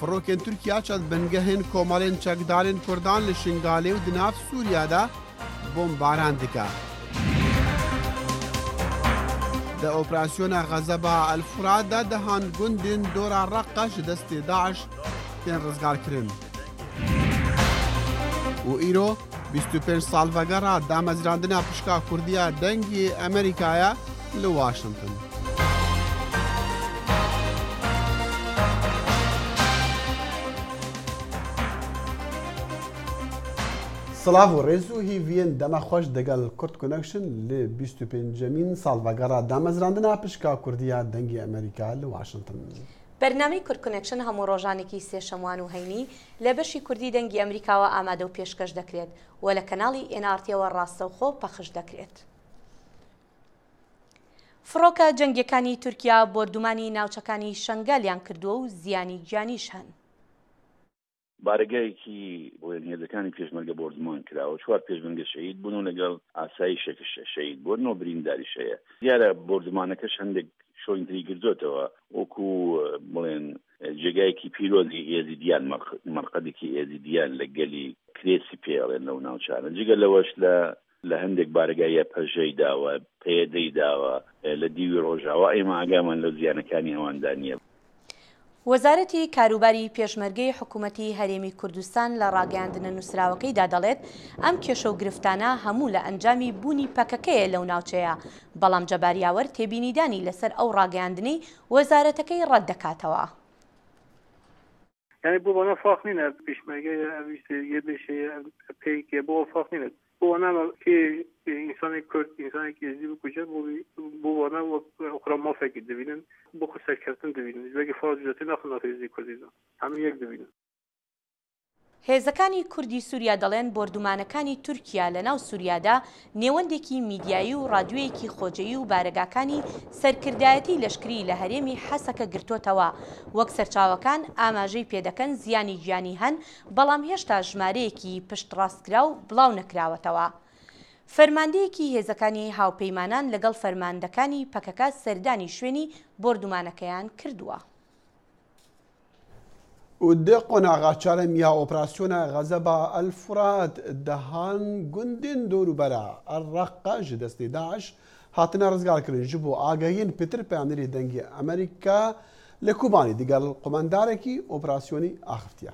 فڕۆکێن تورکیا چەند بنگەهێن کۆمەڵێن چەکدارên کوردان لە شنگالێ و دناف سووریادا بۆمباران دکا. لە ئۆپراسیۆنە غەزەبا ئەلفوراتدا دەهان گوندên دۆرا ڕەقە ji destê Daeş tên rizgarkirin. û îro 25 salvegera damezrandina pişka Kurdiya dengê Amerîkaya li Washington. سلااف و ڕێز و هیڤێن دەما خۆش دەگەل کورد کۆنەکشن لە 25مین ساڵڤەگەڕا دامەزراندنا پشکا کوردیا دەنگی ئەمریکا لە واشنگتن. بەرنامەی کورد کۆنەکشن هەموو ڕۆژانێکی سێشەموان و هەینی لە بەشی کوردی دەنگی ئەمریکاوە ئامادە و پێشکەش دەکرێت و لە کەناڵی NRTەوە ڕاستەوخۆ پەخش دەکرێت. فڕۆکە جەنگیەکانی تورکیا بۆردومانی ناوچەکانی شەنگەلیان کردووە و زیانی گیانیش هەن. بارگایەکی بۆ هێزەکانی پێشمەرگە بۆردمان کراوە 4 پێشمەرگە شەهید بوون و لەگەڵ ئاسایشێکی شەهید بوون و برینداریش هەیە. دیارە بۆردمانەکەش هەندێک شۆینتری کردوتەوە وەکو بڵێن جێگایەکی پیرۆزی ئێزیدیان مەرقەدێکی ئێزیدیان لە گەلی کرێسی پێڵێن لەو ناوچانە. جگە لەوەش لە هەندێک بارگایە پەژەی داوە پێدەی داوە لە دیوی ڕۆژاوە ئێمە ئاگامان لە زیانەکانی ئەوەندانیە. وەزارەتی کاروباری پێشمەرگەی حکوومەتی هەرێمی کوردستان لە ڕاگەاندنە نووسراوەکەیدا دەڵێت ئەم کێشە و گرفتانە هەموو لە ئەنجامی بوونی پەکەکەیە لەو ناوچەیە، بەڵام جەباریاوەر تێبینیدانی لەسەر ئەو ڕاگەاندنەی وەزارەتەکەی ڕەت دەکاتەوە. یعنی بۆ بەنە فاق نینە پێشمەرگەی یە بێشەیە پێیکێ بۆ فاق نینە بۆ نامە کێ ئینسانی کورد ئینسانێکی ێزی بکوژێت بۆ وانە ئۆخرا مافێکی دەبینن بۆ خۆ سەرکەوتن دەبینن وەگە فاجەتی ناخن نافێزی کوردیدا هەموو یەک دەبینن. هێزەکانی کوردی سووریا دەڵێن بۆردومانەکانی تورکیا لە ناو سووریادا نێوەندێکی میدیایی و ڕادیۆیەکی خۆجەیی و بارگاکانی سەرکردایەتی لەشکری لە هەرێمی حەسەکە گرتوتەوە. وەک سەرچاوەکان ئاماژەی پێدەکەن زیانی گیانی هەن، بەڵام هێشتا ژمارەیەکی پشتڕاستکرا و بڵاو نەکراوەتەوە. فەرماندەیەکی هێزەکانی هاوپەیمانان لەگەڵ فەرماندەکانی پەکەکە سەردانی شوێنی بۆردومانەکەیان کردووە. و ده قۆناغاچارە میا ئۆپراسیۆنە غەزەبا ئەلفورات دەهان گوندên دۆروبەرە ئەڕەقە ji destê Daeş hatine rizgarkirin ji bo agahiyên pêtir peyanderê dengê Amerîka li Kubanê digel qomendarekî operasyonî axiftiye.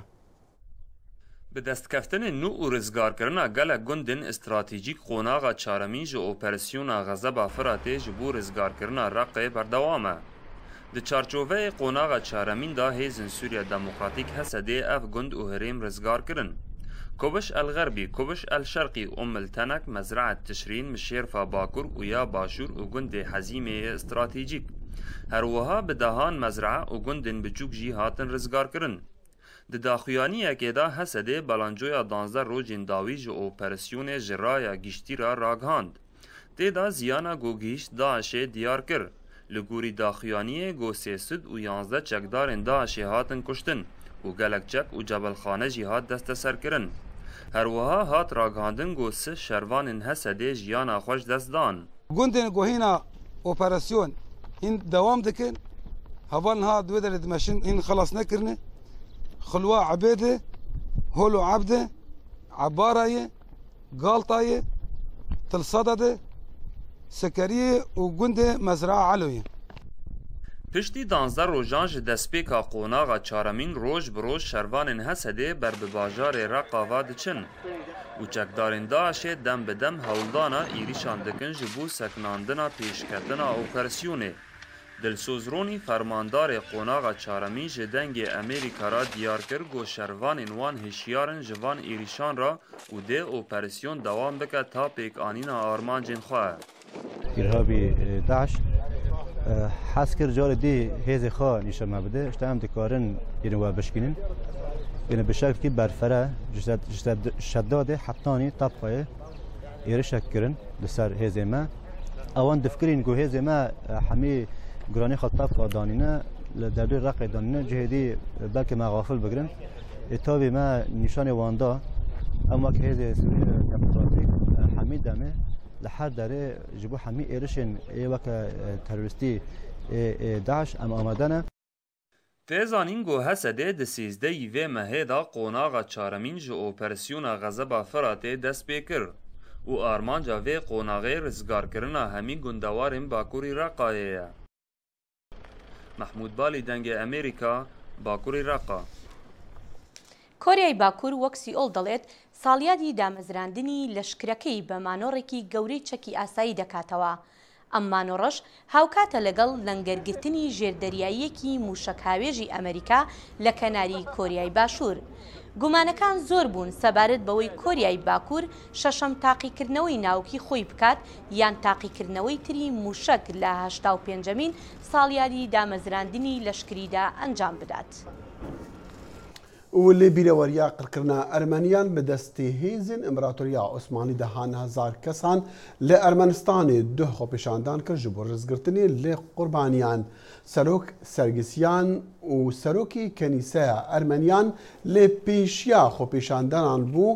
Bi destkeftنê nû û rizgarkirina gelek gundên stratêjîk qonaxa çaremîn ji operasyona Xezeba Firatê ji bo rizgarkirina Reqê berdewam e. Di çarçoveyê qonaxa çaremîn da hêzên Sûriya Demokratîk Hesedê ev gund û herêm rizgar kirin. Kubiş el-Xerbî, Kubiş el-Şerqî û Miltenek, Mezraet Tişrîn, Mişêrfa Bakur û ya Başûr û gundê Hezîmeyê stratêjîk. Her wiha bi dehan mezrae û gundên biçûk jî hatin rizgarkirin. Di daxuyaniyekê da Hesedê belancoya 12 rojên dawî ji operasyonê ji raya giştîra ragihand. Têda ziyana gogihîşt Daişê diyar kir. Li gorî daxuyaniyê got 300 û 11 çekdarên Daişê hatin kuştin û gelek çek û cebelxane jî hat desteserkirin. Her wiha hat ragihandin got 3 şervanên Hesedê jiyana xwe ji dest dan. Gundên gohîna operasyon hîn dewam dikin, hevalin hat wê derê dimeşin hîn xelas nekirine. Xulwa Ebêdê, Holo Ebdê, Ebarayê, Galtayê, Tilsadadê, Sekeriyê û gundê Mezraa Eloyê. Piştî 12 rojan ji destpêka qonaxa çaremîn roj bi roj şervanên Hesedê ber bi bajarê Reqava diçin û çekdarên Daişê dem bi dem hewldana êrişan dikin ji bo sekinandina pêşketina operasyonê. Dilsozronî fermandarê qonaxa çaremîn ji dengê Amerîka ra diyar kir got şervanên wan hişyarin ji van êrişan ra û dê operasyon dewam bike ta pêkanîna armancên xwe. İrhabî Daeş hez kir carê dê hêzê xwe nîşan me bide, işte em dikarin yên we bişkînin. Yên bi şeklî berfere ji şeddadê heptanî tabxeyê êrişek kirin li ser hêzê me. Ewan difkirîn ku hêzê me hemî guranê xwe tabxa danîne li derdê Reqê danîne cihêdî belkî me gafil bigirin. Tavê me nîşanê wan da em wek hêzê Sûriya Demokratîk hemî demê li her derê ji bo hemî êrişên weke terorîstî Daeş em amade ne. تێزانین گۆ هەسەدێ di sêzdeyî vê mehê da qonaxa çaramîn ji operasyona Xezeba Firatê dest pê kir û armanca vê qonaxê rizgarkirina hemî gundewarên Bakurê Reqayê ye. Mehmûd Balî dengê Amerîka, Bakurê Reqa. کۆریای باکوور وەک سیئۆڵ دەڵێت ساڵیادی دامەزراندنی لەشکرەکەی بە مانۆڕێکی گەورەی چەکی ئاسایی دەکاتەوە. ئەم مانۆڕەش هاوکاتە لەگەڵ لەنگەرگرتنی ژێردەریاییەکی موشەکهاوێژی ئەمریکا لە کەناری کۆریای باشوور. گومانەکان زۆر بوون سەبارەت بەوەی کۆریای باکوور شەشەم تاقیکردنەوەی ناوکی خۆی بکات یان تاقیکردنەوەی تری موشک لە 85مین ساڵیادی دامەزراندنی لەشکریدا ئەنجام بدات. و لێ بیرەوەریا قڕکردنا ئەرمەنیان بە دەستی هێزن ئیمپراتۆریا عوسمانی دەهان هەزار کەسان لە ئەرمەنستانê du خۆپێشاندان کرد ji bo rizgirtinê lê qurbaniyan. Serok Sergisyan û serokê Kenîseya Ermeniyan lê pêşiya xۆpêşandanan bû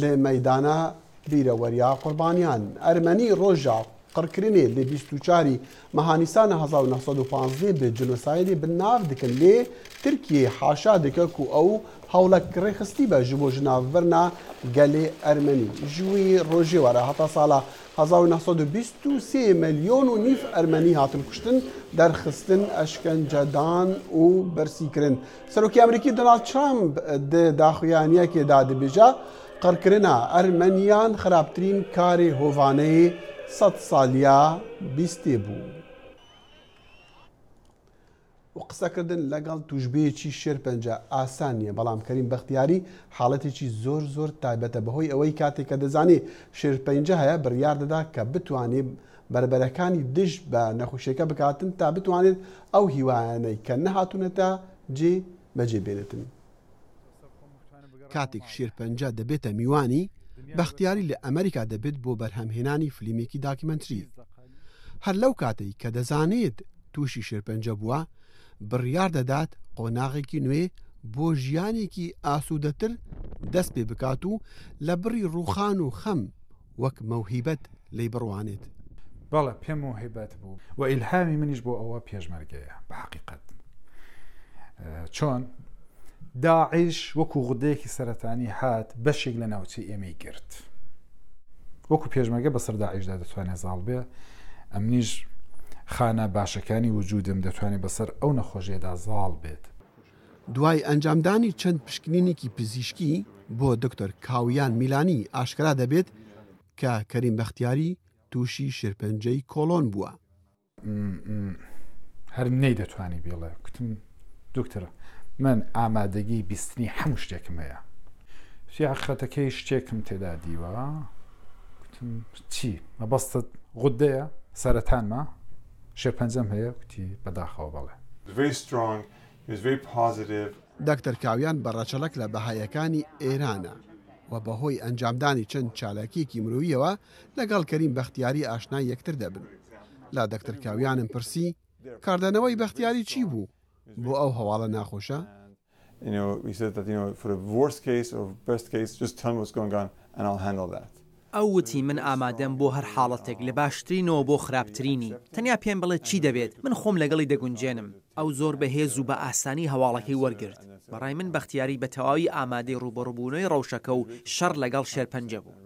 lê meydana bîreweriya qurbaniyan. Ermenî roja qirkirinê lê 24 meha Nîsana 1915 bi cinosayidê bi nav dikin lê Tirkiye haşa dike ku ew hewlek rêxistî be ji bo jinavbirina gelê Ermenî. Ji wî rojê were heta sala 1923 milyon û nîv Ermenî hatin kuştin, derxistin, eşkencedan û bersîkirin. Serokê Amerîkî Donald Trump di daxuyaniyekê da dibêje qirkirina Ermeniyan xirabtirîn karê hovaneyê 100 saliya bîstê bû. و قسەکردن لەگەڵ توژبەیەکی شێرپەنجە ئاسان نییە بەڵام کەریم بەختیاری حاڵەتێکی زۆر زۆر تایبەتە بەهۆی ئەوەی کاتێک کە دەزانێ شێرپەنجە هەیە بڕیار دەدا کە بتوانێت بربەرەکانی دژ بە نەخۆشیەکە بکاتن تا بتوانێت ئەو هیوایانەی کە نەهاتوونەتە جێ بەجێ بێنێتن. کاتێک شێرپەنجە دەبێتە میوانی بەختیاری لە ئەمریکا دەبێت بۆ بەرهەمهێنانی فلیمێکی داکیمەنتری. هەر لەو کاتەی کە دەزانێت تووشی شێرپەنجە بووە بڕیار دەدات قۆناغێکی نوێ بۆ ژیانێکی ئاسوودەتر دەست پێ بکات و لە بڕی ڕووخان و خەم وەک مەوهیبەت لی بڕوانێت. بەڵێ پێم مۆهیبەت بوو و ئیلهامی منیش بۆ ئەوە پێشمەرگەیە بە حقیقەت. چۆن داعش وەکو غودەیەکی سەرەتانی هات بەشێک لە ناوچەی ئێمەی گرت. وەکو پێشمەرگە بەسەر داعشدا دەتوانێت زاڵ بێ، ئەمنیش خانە باشەکانی وجودم دەتوانێت بەسەر ئەو نەخۆشیێدا زاڵ بێت. دوای ئەنجامدانی چەند پشکنینێکی پزیشکی بۆ دکتۆر کاویان میلانی ئاشکرا دەبێت کە کەریم بەختیاری تووشی شێرپەنجەی کۆلۆن بووە. هەر نەی دەتوانی بێڵێ کوتم دکتۆرە من ئامادەگی بیستنی هەموو شتێکم هەیە. فیاخەتەکەی شتێکم تێدا دیوە کوتم چی مەبەستت غودەیە سەرەتانمە شێرپەنجەم هەیە کوتی بەداخەوە بەڵێ. دکتۆر کاویان بەڕەچەڵک لە بەهایەکانی ئێرانە و بەهۆی ئەنجامدانی چەند چالاکیەکی مرۆییەوە لەگەڵ کەریم بەختیاری ئاشنای یەکتر دەبن. لا دکتۆر کاویانم پرسی کاردانەوەی بەختیاری چی بوو بۆ ئەو هەواڵە ناخۆشە؟ ئەو وتی من ئامادەم بۆ هەر حاڵەتێک لە باشترینەوە بۆ خراپترینی تەنیا پێم بڵێ چی دەبێت من خۆم لەگەڵی دەگونجێنم. ئەو زۆر بەهێز و بە ئاسانی هەواڵەکەی وەرگرت. بەڕای من بەختیاری بە تەواوی ئامادەی ڕوبەڕووبوونەوەی ڕەوشەکە و شەڕ لەگەڵ شێرپەنجە بوو.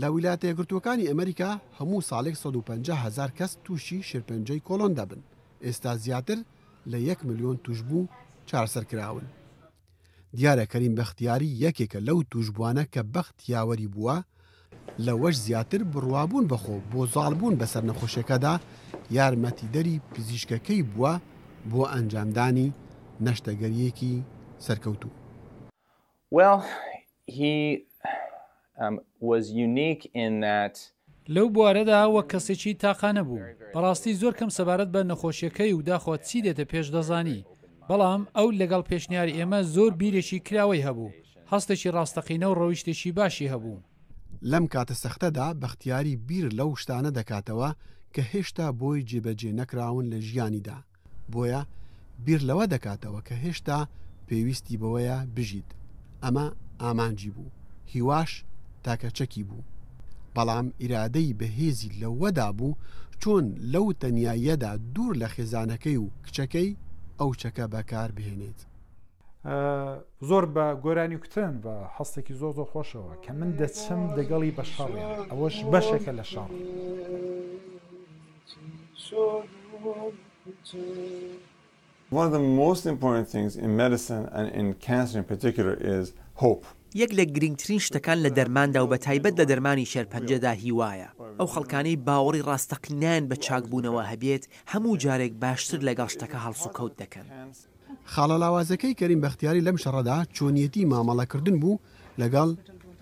لە ویلایەتە یەکگرتووەکانی ئەمریکا هەموو ساڵێک 150,000 کەس تووشی شێرپەنجەی کۆلۆن دەبن. ئێستا زیاتر لە 1 ملیۆن توش بوو چارسەرکراون. دیارە کەریم بەختیاری یەکێکە لەو توشبوانە کە بەخت یاوەری بووە لەوەش زیاتر بڕوابوون بەخۆ بۆ زاڵبوون بەسەر نەخۆشیەکەدا یارمەتیدەری پزیشکەکەی بووە بۆ ئەنجامدانی نەشتەگەریەکی سەرکەوتوو. لەو بوارەدا وەک کەسێکی تاقانە بوو. بەڕاستی زۆر کەم سەبارەت بە نەخۆشیەکەی و داخۆت چی دێتە پێش دەزانی. بەڵام ئەو لەگەڵ پێشنیاری ئێمە زۆر بیرێکی کراوەی هەبوو. هەستێکی ڕاستەقینە و ڕەویشتێکی باشی هەبوو. لەم کاتە سەختەدا بەختیاری بیر لەو شتانە دەکاتەوە کە هێشتا بۆی جێبەجێ نەکراون لە ژیانیدا. بۆیە بیر لەوە دەکاتەوە کە هێشتا پێویستی بەوەیە بژیت. ئەمە ئامانجی بوو. هیواش تاکە چەکی بوو. بەڵام ئیرادەی بەهێزی لەوەدا بوو چۆن لەو تەنیاییەدا دوور لە خێزانەکەی و کچەکەی ئەو چەکە بەکار بهێنێت. زۆر بە گۆرانی کوتن بە هەستێکی زۆر خۆشەوە کە من دەچم دەگەڵی بە شەڕیان ئەوەش بەشێکە لە شەڕ. One of the most important things in medicine and in cancer in particular is hope. یەک لە گرنگترین شتەکان لە دەرماندا و بە تایبەت لە دەرمانی شێرپەنجەدا هیوایە. ئەو خەڵکانەی باوەڕی ڕاستەقینیان بە چاکبوونەوە هەبێت هەموو جارێک باشتر لەگەڵ شتەکە هەڵسوکەوت دەکەن. خاڵە لاوازەکەی کەریم بەختیاری لەم شەڕەدا چۆنیەتی مامەڵەکردن بوو لەگەڵ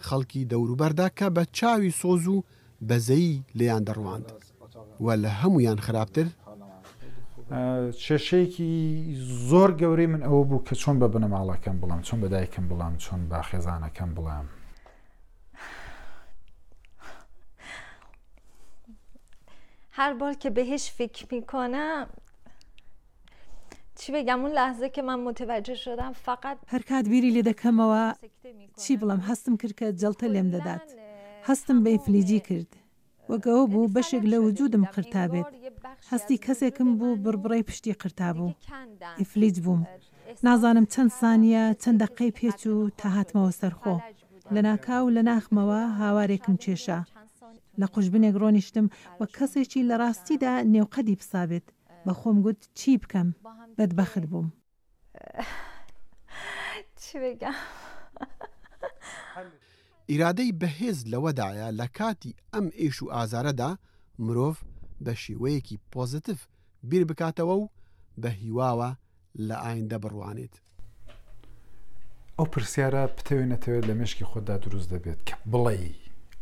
خەڵکی دەوروبەردا کە بە چاوی سۆز و بەزەیی لێیان دەڕواند و لە هەمویان خراپتر کێشەیەکی زۆر گەورەی من ئەوە بوو کە چۆن بە بنەماڵەکەم بڵام، چۆن بە دایکم بڵام، چۆن با خێزانەکەم بڵام. هر بار که بهش فکر میکنم چی بگم، اون لحظه که من متوجه شدم فقط هەر کات بیری لێ دەکەمەوە چی بڵم، هەستم کرد کە جەڵتە لێم دەدات، هەستم بە ئیفلیجی کرد وەگەوە بوو بەشێک لە وجودم قرتا بێت، هەستی کەسێکم بوو بربڕی پشتی قرتا بوو، ئیفلیج بووم، نازانم چەند سانیە چەند دەقەی پێچوو تا هاتمەوە سەرخۆ، لە ناکاو لە ناخمەوە هاوارێکم کێشا، لە قوشبنێک ڕۆنیشتم و کەسێکی لە ڕاستیدا نێوقەدی پسابێت، بە خۆم گوت چی بکەم، بەدبەخت بووم. چی بگم؟ ئیرادەی بەهێز لەوەدایە لە کاتی ئەم ئێش و ئازارەدا مرۆڤ بە شێوەیەکی پۆزتیڤ بیر بکاتەوە و بە هیواوە لە ئایندە بڕوانێت. ئەو پرسیارە پتەوێ نەتەوێت لە مێشکی خۆدا دروست دەبێت کە بڵێ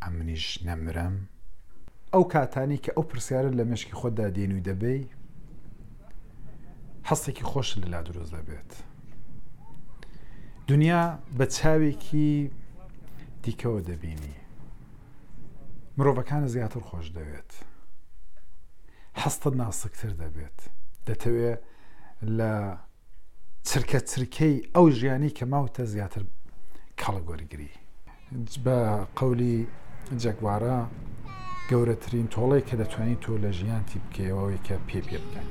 ئەمنیش نەمرم. ئەو کاتانی کە ئەو پرسیارە لە مێشکی خۆدا دێنوی دەبێ هەستێکی خۆش لەلا دروست دەبێت. دنیا بە چاوێکی دیکەوە دەبینی، مرۆڤەکانە زیاتر خۆش دەوێت، هەستت ناسکتر دەبێت، دەتەوێت لە چرکە چرکەی ئەو ژیانی کە ماوتە زیاتر کاڵەگۆریگری. بە قەولی جەگوارە گەورەترین تۆڵەی کە دەتوانیت تۆ لە ژیانتی بکەیەوەی کە پێ بکەن.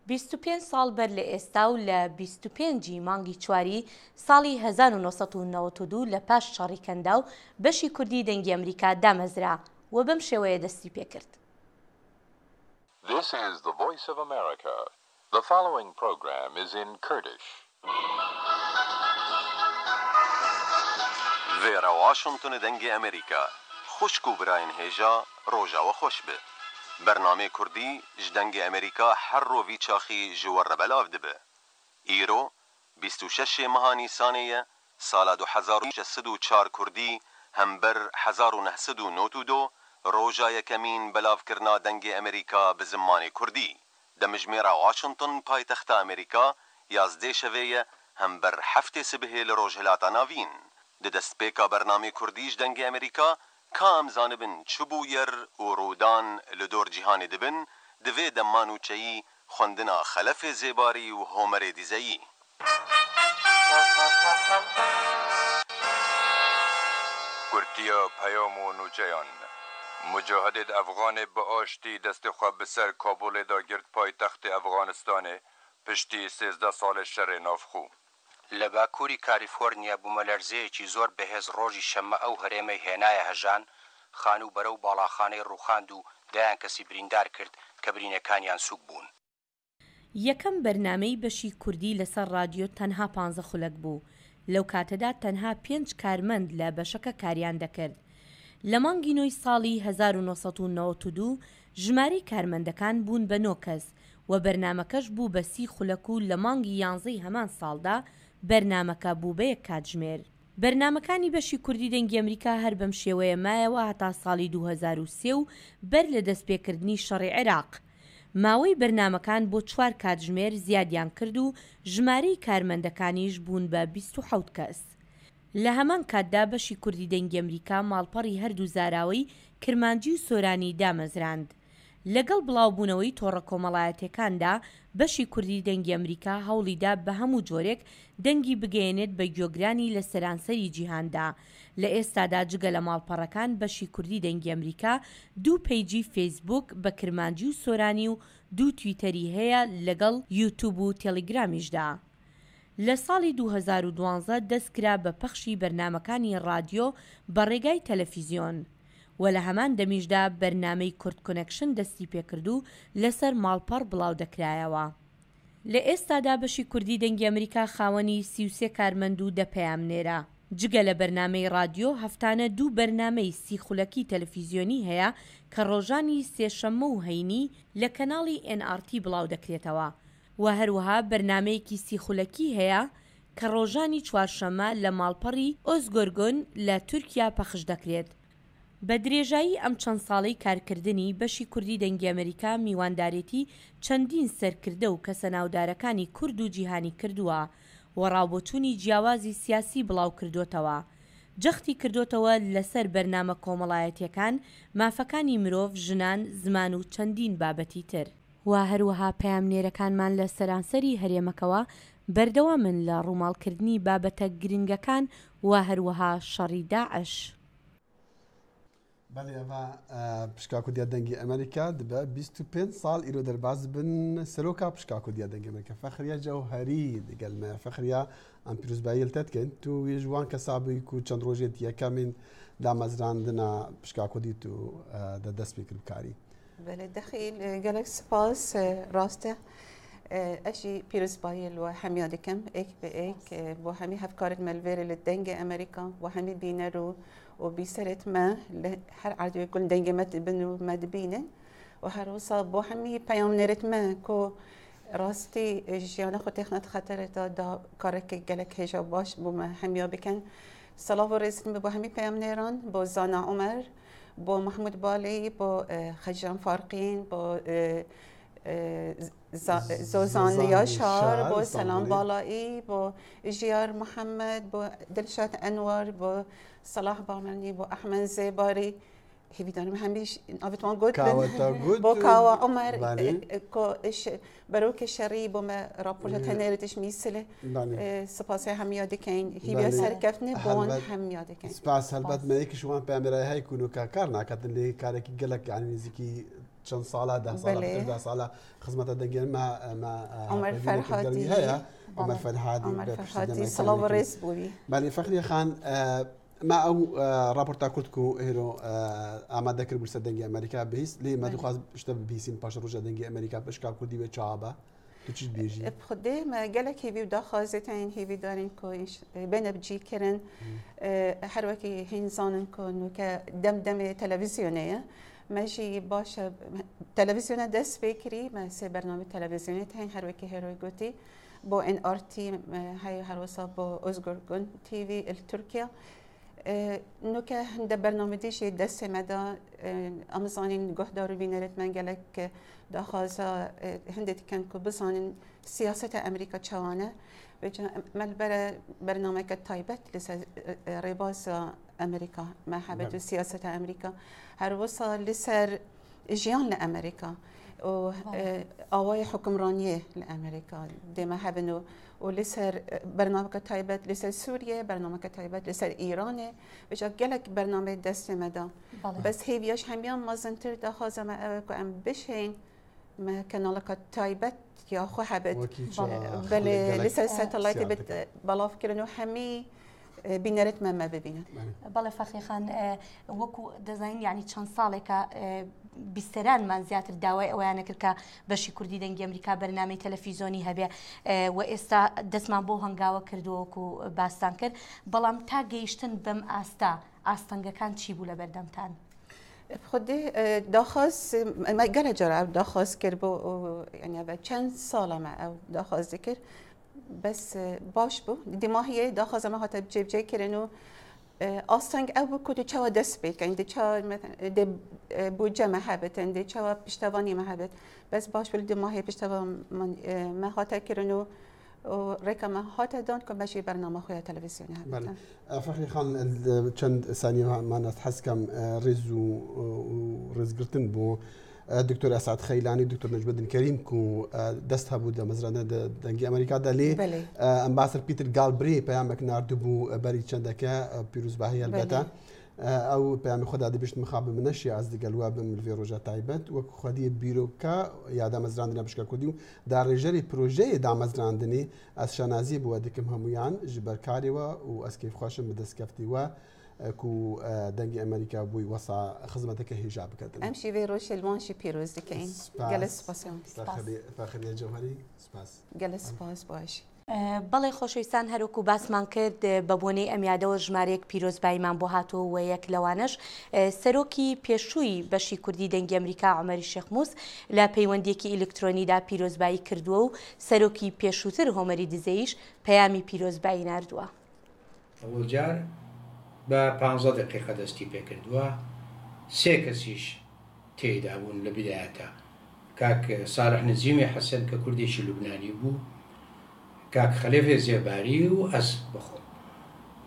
25 ساڵ بەر لە ئێستا و لە 25 مانگی چواری ساڵی 1992 لە پاش شەڕیکەندا و بەشی کوردی دەنگی ئەمریکا دامەزرا و بەم شێوەیە دەستی پێکرد. This is the Voice of America. The following program is in Kurdish. Vera Washington دەنگی ئەمریکا خوشک و براین هێژا ڕۆژاوە خۆش بێ. برنامه کردی جدنگ امریکا هر روی چاخی جوار بلاف دبه. ایرو 26 ماه نیسانیه سال 2004 کردی هم بر 1992 روزا یکمین بلاف کرنا دنگ امریکا به زمان کردی. دمجمیر واشنطن پایتخت امریکا 11 شویه هم بر 7 صبح لروج هلاتا ناوین. دست پیکا برنامه کردی جدنگ امریکا کام زانبن چبویر و رودان لدور جهان دبن دوی دمانوچهی خوندنا خلف زیباری و هومر دیزایی. کورتیا پیام و نوچهان مجاهد افغان با آشتی دست خواب بسر کابل دا گرد پای تخت افغانستان پشتی 13 سال شر نافخو. لە باکووری کالیفۆرنیا بوومەلەرزەیەکی زۆر بەهێز ڕۆژی شەممە ئەو هەرێمەی هێنایە هەژان خان و بەرەو باڵاخانەی ڕووخاند و دایان کەسی بریندار کرد کە برینەکانیان سوک بوون. یەکەم بەرنامەی بەشی کوردی لەسەر رادیۆ تەنها 15 خولەک بوو. لەو کاتەدا تەنها 5 کارمەند لە بەشەکە کاریان دەکرد. لە مانگی نۆی ساڵی 1992 ژمارەی کارمەندەکان بوون بە 9 کەس و بەرنامەکەش بوو بە 30 خولەک و لە مانگی 11 هەمان ساڵدا بەرنامەکە بوو بە 1 کاتژمێر. بەرنامەکانی بەشی کوردی دەنگی ئەمریکا هەر بەم شێوەیە مایەوە هەتا ساڵی 2003 و بەر لە دەستپێکردنی شەڕی عێراق. ماوەی بەرنامەکان بۆ 4 کاتژمێر زیادیان کرد و ژمارەی کارمەندەکانیش بوون بە 27 کەس. لە هەمان کاتدا بەشی کوردی دەنگی ئەمریکا ماڵپەڕی هەردوو زاراوەی کرمانجی و سۆرانی دامەزراند. لەگەڵ بڵاوبوونەوەی تۆڕە کۆمەڵایەتەکاندا بەشی کوردی دەنگی ئەمریکا هەوڵیدا بە هەموو جۆرێک دەنگی بگەێنێت بە گوێگرانی لە سەرانسەری جیهاندا. لە ئێستادا جگە لە ماڵپەڕەکان بەشی کوردی دەنگی ئەمریکا 2 پەیجی فەیسبوک بە کرمانجی و سۆرانی و 2 تویتەری هەیە لەگەڵ یوتوب و تێلیگرامیشدا. لە ساڵی 2012 دەستکرا بە پەخشی بەرنامەکانی رادیۆ بە ڕێگای تەلەڤیزیۆن و لە هەمان دەمیشدا بەرنامەی کورد کۆنێکشن دەستی پێکرد و لەسەر ماڵپەڕ بڵاو دەکرایەوە. لە ئێستادا بەشی کوردی دەنگی ئەمریکا خاوەنی 33 کارمەند و 10 پەیامنێرە. جگە لە بەرنامەی رادیۆ هەفتانە 2 بەرنامەی 30 خولەکی تەلەڤیزیۆنی هەیە کە ڕۆژانی سێشەممە و هەینی لە کەناڵی NRT بڵاو دەکرێتەوە و هەروەها بەرنامەیەکی 30 خولەکی هەیە کە ڕۆژانی چوارشەممە لە ماڵپەڕی ئۆزگۆرگۆن لە تورکیا پەخش دەکرێت. بە درێژایی ئەم چەند ساڵەی کارکردنی بەشی کوردی دەنگی ئەمریکا میواندارێتی چەندین سەرکردە و کەسە ناودارەکانی کورد و جیهانی کردووە و ڕاوبۆچوونی جیاوازی سیاسی بڵاو کردوتەوە. جەختی کردوتەوە لەسەر بەرنامە کۆمەڵایەتیەکان، مافەکانی مرۆڤ، ژنان، زمان و چەندین بابەتی تر. و هەروەها پەیامنێرەکانمان لە سەرانسەری هەرێمەکەوە بەردەوامن لە ڕووماڵکردنی بابەتە گرنگەکان و هەروەها شەڕی داعش. بەڵێ ئەمە پشکا کوردیا دەنگی ئەمریکا دەبە 25 ساڵ ئیرۆ دەرباز بن سەرۆکا پشکا کوردیا دەنگی ئەمریکا فەخریا جەوهەری دەگەلمە فەخریا ئەم پیرۆزبایی لتەتکەن تو وێژوان کە سابووی و چەند ڕۆژێت یەکەمین دامەزراندنە پشکا کوردی و دەست پێ کرد کاری. بله دخيل قالك سباس راسته اشي بيرسبايل وحمي دكم ايك بايك وحمي هفكارت مالفيري للدنجة امريكا وحمي بينرو وبيسرت ما هر عادي يقول دنجة ما تبنو ما دبينه وهر وصاب وحمي بيوم نرت ما كو راستي جيانا خو تخنت خطرت دا كارك قالك هجا باش بو ما حمي بكن صلاة ورسم بو حمي بيوم نيران بو زانا عمر بو محمود بالي بو خجام فارقين بو زوزان ياشار بو سلام بالائي بو جيار محمد بو دلشات انور بو صلاح بامرني بو احمد زيباري هي بدانم هميش افيتوان قلت بو كاوا عمر كو ايش بروك الشري بو ما رابورت هنيرتش ميسله سپاس هم يادكين هي بيا سركفني بون هم يادكين سپاس هلبت مايك شوان بامرای هاي كونو كارنا كاتن لي كارك قالك يعني نزيكي چند ساله 10 ساله 15 ساله خدمت دنگل ما عمر فرحاتي عمر فرحاتي صلاة ورئيس بوي بله فخري خان ما او رابورتا كردكو هيرو آماده كربو دنگي امريكا بهيس لي ما دخواز اشتب بهيسين باش روجا دنگي امريكا باشكال كردي وچابا تو چی بیجی؟ بخده ما قالك هي بيودا خازتين هي بيدارين كويش بين بجي كرن هر وكي هين زانن كون كدمدمه تلفزيونيه ماشي باشا تلفزيون دس فكري ما سي برنامج تلفزيوني تاين هر وكي هيروي قوتي بو NRT هاي هروسا بو أوزغورغون تي في التركيا نوكا هند برنامجي شي دس مدى أمزانين قهدارو بينرت من قالك داخازا هندت كان كبزانين سياسة أمريكا تشوانا مال برنامج تايبت لسا ريباز أمريكا ما حبت سياسة أمريكا هروسا لسر جيان لأمريكا و آوای حکمرانی لأمریکا دم حبنو و لسر برنامه تایبت لسر سوریه برنامه تایبت لسر ایرانه بجا گلک برنامه دست مدا بس هی بیاش همیان مازنتر داخازه ما اوکو ام بشین ما کانالک تایبت یا خو حبت بله لسر ساتلايت بت بلاف کرنو همی بینرت ما ببینن بله فخری خان وکو دزاین یعنی چند ساله که بیستران من زیاتر داوای ئەویانە کرد کە بەشی کوردی دەنگی ئەمریکا بەرنامەی تەلەڤیزیۆنی هەبێ و ئێستا دەستمان بۆ هەنگاوە کردووەکو باستان کرد بەڵام تا گەیشتن بەم ئاستەنگەکان چی بوو لە بەردەمتان؟ خودی داخواست ما گەلە جارە داخواست کرد بۆ یعنی بە چەند ساڵەمە ئەو داخوازی کرد بەس باش بوو دیماهیە داخوازەمە هاتە جێبجێکردن و آستنگ او بکو چوا دست بید که چوا مثلا بودجه محبتن دی چوا پشتوانی محبت بس باش ولد ماهی پشتوان ما خاطر کرنو و رکم هات دان که باشی برنامه خوی تلویزیونی بله فخری خان چند ثانیه ما نتحس کم رز و رز گرتن بو دکتۆر ئەسعد خەیلانی دکتۆر نەجمەدین کەریم و دەست هەبوو لە مەزرانە دەنگی ئەمریکادا لێ ئەمباسەر پیتر گالبرێ پەیامێک ناردبوو بەری چەندەکە پیرۆزباهی هەلبەتە ئەو پەیامی خۆدا دەبیشت مخابە منەشی ئاز دیگەلووا بم لێ ڕۆژە تایبەت وەکو خودی بیرۆکە یا دامەزراندنە بشکە کوردی و داڕێژەری پرۆژەیە دامەزراندنی ئەس شانازی بووە دکم هەمویان ji berkarêwe û ez kêfxweşim bi destkeftî we ku dengê Amerîka bûî wesa xizmeteke hêja biketin. Em şî vê rojhilwan jî pîroz dikeyin. Gelek spas. Faxiriye Cewherî spas. Gelek spas baş. بەڵێ خۆشەویستان هەروکو باسمان کرد بە بۆنەی ئەمیادەوە ژمارەیەک پیرۆزباییمان بۆ هاتووە و یەک لەوانش سەرۆکی پێشووی بەشی کوردی دەنگی ئەمریکا عومەری شێخموس لە پەیوەندیەکی ئیلکترۆنیدا پیرۆزبایی کردووە و سەرۆکی پێشووتر هۆمەری دزەیش پەیامی پیرۆزبایی ناردووە. ئەوجار بە 15 دقیقە دەستی پێکردووە 3 کەسیش تێدا بوون لە بیدایەتە کاک سارح نزیمی حەسەن کە کوردێکی لوبنانی بوو کاک خەلێفێ زێباری و ئەس بخۆم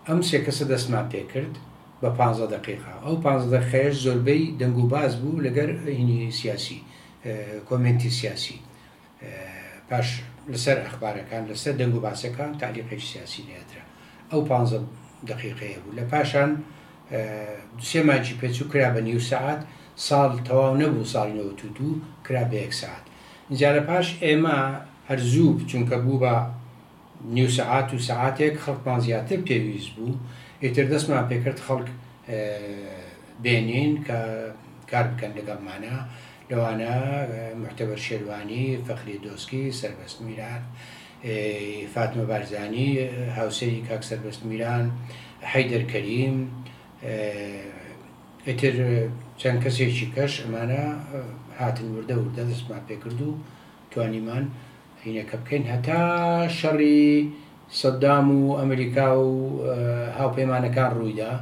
ئەم 3 کەسە دەستمان پێ کرد بە 15 دقیقا ئەو 15 دقیقەیەش زۆربەی دەنگ و باز بوو لەگەر هینی سیاسی کۆمنتی سیاسی پاش لەسەر ئەخبارەکان لەسەر دەنگ و باسەکان تعلیقێکی سیاسی نێترا ئەو 15 دقیقەیە بوو لە پاشان 2 مانگی پێچوو کرا بە نیو سەعات ساڵ تەواو نەبوو ساڵی 92 کرا بە 1 سەعات اینجا لە پاش ئێمە هەرزوو چونکە بوو بە نیو سەعات و سەعاتێک خەڵکمان زیاتر پێویست بوو ئیتر دەستمان پێکرد خەڵک بێنین کە کار بکەن لەگەڵمانە لەوانە محتەبەر شێروانی فەخری دۆسکی سەربەست میران فاتمە بارزانی هاوسەری کاک سەربەست میران حەیدەر کەریم ئیتر چەند کەسێکی کەش ئەمانە هاتن وردە وردە دەستمان پێکرد و توانیمان هینەکە بکەین هەتا شەڕی سەدام و ئەمریکا و هاوپەیمانەکان ڕوویدا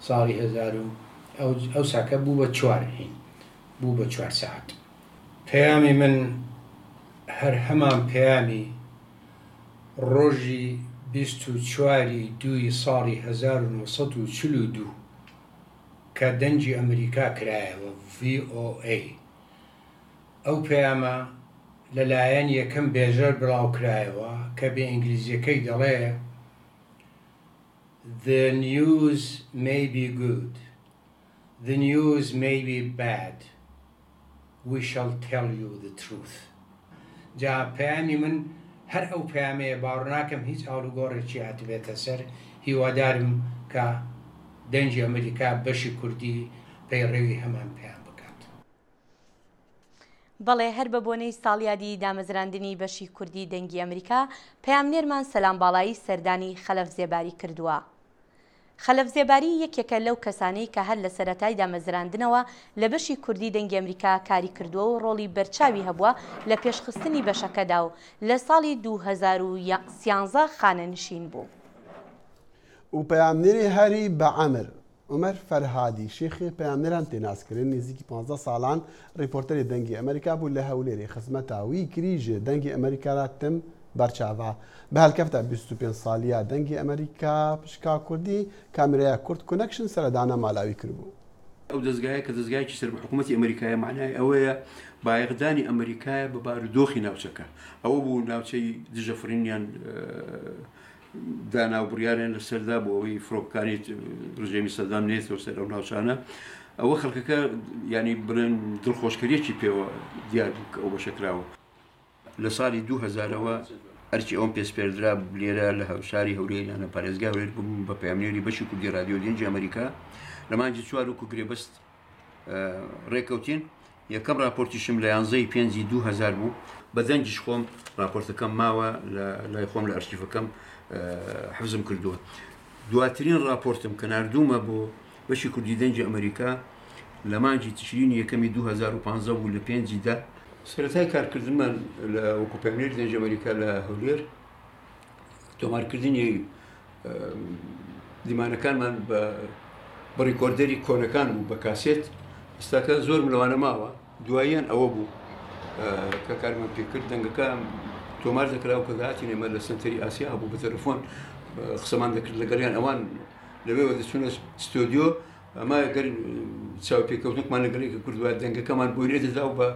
ساڵی 1000 ئەو ساکە بوو بە 4 هین بوو بە 4 ساعت پەیامی من هەر هەمان پەیامی ڕۆژی 24 دووی ساڵی 1942 کە دەنگی ئەمریکا کرایەوە VOA ئەو پەیامە لەلایەن یەکەم بێژەر بڵاو کرایەوە کە بە ئینگلیزیەکەی دەڵێ The news may be good, the news may be bad, we shall tell you the truth. جا پەیامی من هەر ئەو پەیامەیە باوەڕ ناکەم هیچ ئاڵوگۆڕێکی هاتبێتە سەر هیوادارم کە دەنگی ئەمریکا بەشی کوردی پەیڕێوی هەمان پەیام بەڵێ هەر بە بۆنەی ساڵیادی دامەزراندنی بەشی کوردی دەنگی ئەمریکا پەیامنێرمان سەلام باڵایی سەردانی خەلەف زێباری کردووە. خەلەف زێباری یەکێکە لەو کەسانەی کە هەر لە سەرەتای دامەزراندنەوە لە بەشی کوردی دەنگی ئەمریکا کاری کردووە و ڕۆڵی بەرچاوی هەبووە لە پێشخستنی بەشەکەدا و لە ساڵی 2013 خانەنشین بوو. و پەیامنێری هەری بە عەمر عمر فەرهادی شێخی پەیامنێران تێناسکردن نزیکی 15 ساڵان ڕیپۆرتەری دەنگی ئەمریکا بوو لە هەولێری خزمەتاوی کریژە دەنگی ئەمریکارا تم بەرچاوە بە هەلکەفتە 25 ساڵیە دەنگی ئەمریکا پشکا کوردی کامێرەیە کورد کۆنەکشن سەردانە مالاوی کردبوو. ئەو دەستگایە کە دەستگایکی سەر بە حکوومەتی ئەمریکایە معنای ئەوەیە بایەقدانی ئەمریکایە بە بارودۆخی ناوچەکە ئەوە بوو ناوچەی دژەفرینیان دانا و بڕیاریان لەسەردا بۆ ئەوەی فڕۆکەکانی ڕژێمی سەدام نێتەوە سەر ئەو ناوچانە ئەوە خەڵکەکە ینی بڵێن دڵخۆشکەریەکی پێوە دیار بوو کە ئەو بەشەکراوە لە ساڵی 2000ەوە هەرچی ئەوم پێسپێردرا لێرە لە هەوشاری هەولێریانە پارێزگا هەولێر بووم بە پەیامنێری بەشی کوردی رادیۆ دەنگی ئەمریکا لە مانگی 4 و گرێبەست ڕێکەوتین یەکەم راپۆرتیشم لە 11/5/2000 بوو بە دەنگیش خۆم راپۆرتەکەم ماوە لای خۆم لە ئەرشیفەکەم حفزم کردووە دواترین راپۆرتم کە ناردوومە بۆ بەشی کوردی دەنگی ئەمریکا لە مانگی تشرینی یەکەمی 2015 بوو لە 5دا سەرەتای کارکردنمان لە وەکو پەیامنێری دەنگی ئەمریکا لە هەولێر تۆمارکردنی دیمانەکانمان بە ڕیکۆردەری کۆنەکان بوو بە کاسێت ئێستاکە زۆر لەوانە ماوە دواییان ئەوە بوو کە کارمان پێکرد دەنگەکە تۆمار دەکراوە کە داهاتی نێمە لە سنتەری ئاسیا هەبوو بە تەلەفۆن قسەمان دەکرد لەگەڵیان ئەوان لەوێوە دەچوونە ستۆدیۆ ئەمە گەر چاو پێکەوتنکمان لەگەڵێکە کردووە دەنگەکەمان بۆ لێدەدا و بە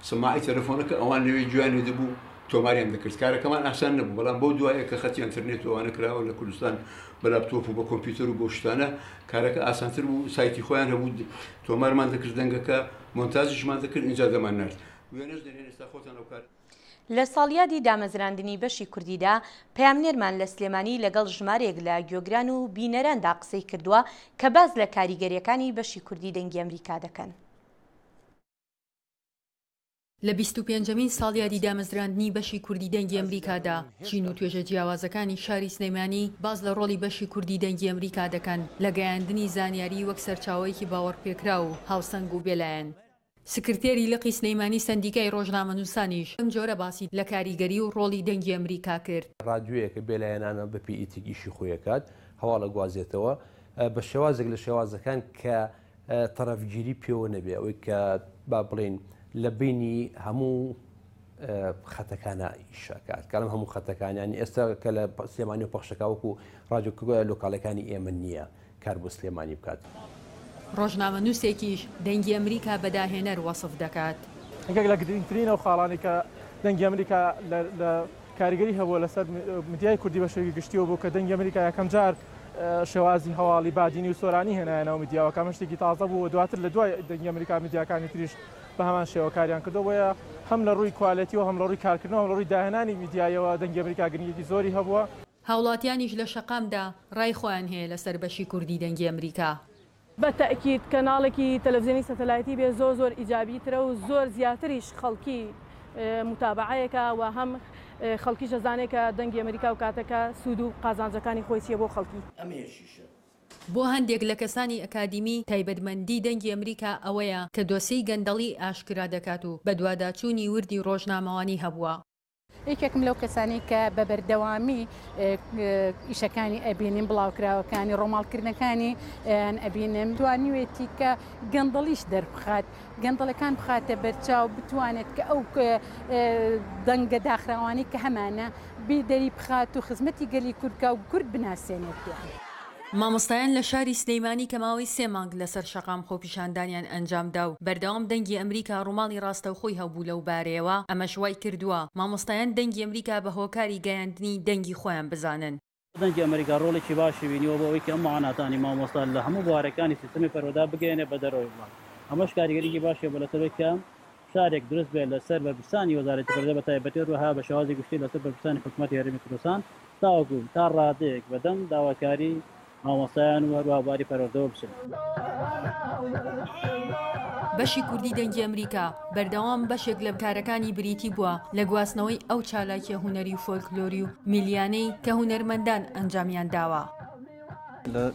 سەماعی تەلەفۆنەکە ئەوان لەوێ جوانی دەبوو تۆماریان دەکرد کارەکەمان ئاسان نەبوو بەڵام بۆ دوایە کە خەتی ئینتەرنێت ئەوانە کراوە لە کوردستان بە لاپتۆپ و بە کۆمپیوتەر و بۆ شتانە کارەکە ئاسانتر بوو سایتی خۆیان هەبوو تۆمارمان دەکرد دەنگەکە مۆنتاژیشمان دەکرد اینجا دەمان نرد وێنەش دەنێن ئێستا خۆتان ئەو کار لە ساڵیادی دامەزراندنی بەشی کوردیدا پەیامنێرمان لە سلێمانی لەگەڵ ژمارێک لە گوێگران و بینەراندا قسەی کردووە کە باز لە کاریگەریەکانی بەشی کوردی دەنگی ئەمریکا دەکەن. لە 25مین ساڵیادی دامەزراندنی بەشی کوردی دەنگی ئەمریکادا چین و توێژە جیاوازەکانی شاری سلێمانی باز لە ڕۆڵی بەشی کوردی دەنگی ئەمریکا دەکەن لە گەیاندنی زانیاری وەک سەرچاوەیەکی باوەڕپێکرا و هاوسەنگ و بێلایەن. سکرتێری لقی سلەیمانی سندیکای ڕۆژنامەنووسانیش ئەم جۆرە باسی لە کاریگەری و ڕۆڵی دەنگی ئەمریکا کرد. ڕادیۆیەکە بێلایەنانە بە پێئیتی ئیشی خۆیەکات هەواڵە گوازێتەوە بە شێوازێک لە شێوازەکان کە تەرەفگیری پێوە نەبێ ئەوەی کە با بڵێن لە بینی هەموو خەتەکانە ئیشەکات کارم هەموو خەتەکانیانی ئێستا کە لە سلێمانی و پەخشەکە وەکو ڕادیۆ لۆکاڵەکانی ئێمە نییە کار بۆ سلێمانی بکات. ڕۆژنامەنووسێکیش دەنگی ئەمریکا بەداهێنەر وەسف دەکات. یەکێک لە گرنگترینە و خاڵانی کە دەنگی ئەمریکا لە کاریگەری هەبووە لەسەر میدیای کوردی بەشێکی گشتیەوە بوو کە دەنگی ئەمریکا یەکەم جار شێوازی هەواڵی بادینی و سۆرانی هێنایەنەوە میدیاوە کە شتێکی تازە بوو دواتر لە دوای دەنگی ئەمریکا میدیاکانی تریش بە هەمان شێوە کاریان کردەوەیە هەم لە ڕووی کوالیتی و هەم لە ڕووی کارکردنەوە لە ڕووی داهێنانی میدیایەوە دەنگی ئەمریکا گرنگێکی زۆری هەبووە. هاوڵاتیانیش لە شەقامدا ڕای خۆیان هەیە لەسەر بەشی کوردی دەنگی ئەمریکا. بەتەئکید کەناڵێکی تەلەڤیزیۆنی سەتەلایتی بێ زۆر ئیجابیترە و زۆر زیاتریش خەڵکی متابعەیەکە و هەم خەڵکی ژەزانێکە دەنگی ئەمریکا و کاتەکە سوود و قازانجەکانی خۆی چیە بۆ خەڵکی. بۆ هەندێک لە کەسانی ئەکادیمی تایبەتمەندی دەنگی ئەمریکا ئەوەیە کە دۆسەی گەندەڵی ئاشکرا دەکات و بە دوواداچوونی وردی ڕۆژنامەوانی هەبووە. یەکێکم لەو کەسانی کە بە بەردەوامی ئیشەکانی ئەبینیم بڵاوکراوەکانی ڕۆماڵکردنەکانی ئەبینم دوانیوێتی کە گەندەڵیش دەربخات گەندەڵەکان بخاتە بەرچاو بتوانێت کە ئەو دەنگە داخراوانی کە هەمانە بیدەری بخات و خزمەتی گەلی کورکە و کورد بناسێنێت. مامۆستایان لە شاری سلەیمانی کە ماوەی 3 مانگ لەسەر شەقام خۆپیشاندانیان ئەنجامدا و بەردەوام دەنگی ئەمریکا ڕووماڵی ڕاستەوخۆی هەبوو لەو بارەیەوە ئەمەش وای کردووە مامۆستایان دەنگی ئەمریکا بە هۆکاری گەیاندنی دەنگی خۆیان بزانن. دەنگی ئەمریکا ڕۆڵێکی باشی بینیەوە بۆ ئەوەی کە ئەم معاناتانی مامۆستا لە هەموو بوارەکانی سیستەمی پەروەدا بگەێنێ بە دەرەوەی وڵات. ئەمەش کاریگەریی باشە بۆ لەسەرەوەی کە شارێک دروست بێت لەسەر بەرپرسانی وەزارەتی پەروەدا بە تایبەتی وها بە شێوازی گشتی لەسەر بەرپرسانی حکوومەتی هەرێمی کوردستان تاوەکو تا ڕادەیەک بەدەم داواکاری مامۆستایان و هەروەها پەروەردەوە بچن. بەشی کوردی دەنگی ئەمریکا بەردەوام بەشێک لە کارەکانی بریتی بووە لە گواستنەوەی ئەو چالاکیە هوەری و فۆلکلۆری و میلیانەی کە هونەرمەندان ئەنجامیان داوە.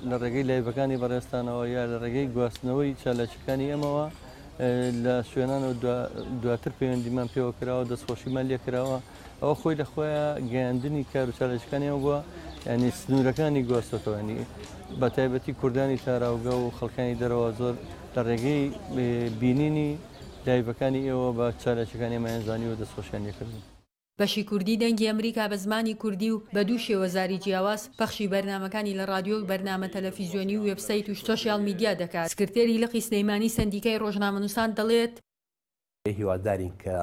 لە ڕێگەی لایڤەکانی بەڕێستانەوە یا لە ڕێگەی گواستنەوەی چالاکیەکانی ئەمەوە لە شوێنانەوە دواتر پەیوەندیمان پێوە کراوە دەستخۆشیمان لێ کراوە ئەوە خۆی لە خۆیان گەیاندنی کار و چالاکیەکانی ئەوە بووە ینی سنوورەکانی گواستەوەنی بە تایبەتی کوردانی تاراوگە و خەڵکانی دەرەوە زۆر لە ڕێگەی بینینی لایڤەکانی ئێوە بە چالاکیەکانی ئەمانزانی و دەستخۆشیان لێکردن. بەشی کوردی دەنگی ئەمریکا بە زمانی کوردی و بە دوو شێوەزاری جیاواز پەخشی بەرنامەکانی لە رادیۆ و بەرنامە تەلەڤیزیۆنی و وێبسایت و سۆشیال میدیا دەکات. سکرتێری لقی سلەیمانی سندیکای ڕۆژنامەنووسان دەڵێت هیوادارین کە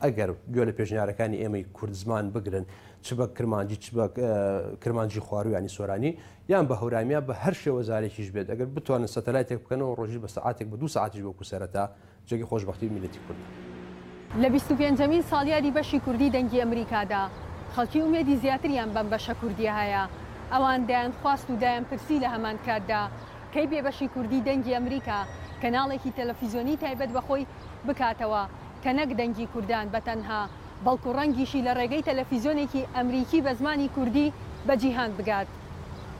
ئەگەر گوێ لە پێشنیارەکانی ئێمەی کورد زمان بگرن چ بە کرمانجی چ بە کرمانجی خوارویانی سۆرانی یان بە هەورامیە بە هەر شێوەزارێکیش بێت ئەگەر بتوانن سەتەلایتێک بکەنەوە ڕۆژی بە سەعاتێک بە 2 ساعتیش بۆکو سەرەتا جێگی خۆشبەختی میلەتی کورد. لە 25مین ساڵیادی بەشی کوردی دەنگی ئەمریکادا خەڵکی ئومێدی زیاتریان بەم بەشە کوردیە هەیە ئەوان دایان خواست و دایان پرسی لە هەمان کاردا کەی بێ بەشی کوردی دەنگی ئەمریکا کەناڵێکی تەلەڤیزیۆنی تایبەت بەخۆی بکاتەوە کە نەک دەنگی کوردان بەتەنها بەڵکو ڕەنگیشی لە ڕێگەی تەلەڤیزیۆنێکی ئەمریکی بە زمانی کوردی بە جیهان بگات.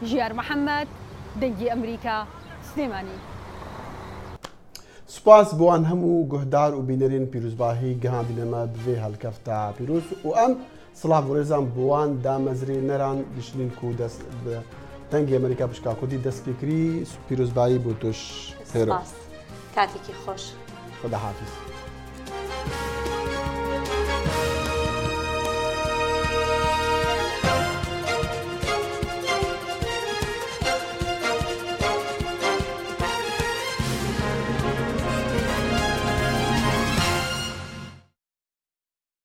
ژیار محەممەد دەنگی ئەمریکا سلێمانی. سپاس بۆوان هەموو گوهدار و بینەرین پیرۆزباهی گەهاندنەمە بێ هەلکەفتە پیرۆز و ئەم سڵاو ڕێزان بۆوان دامەزرێ نەران گشتین و دەست دەنگی ئەمریکا پشکا کوردی دەستپێکری پیرۆزبایی بۆ تۆش هێرە کاتێکی خۆش خدا حافظ.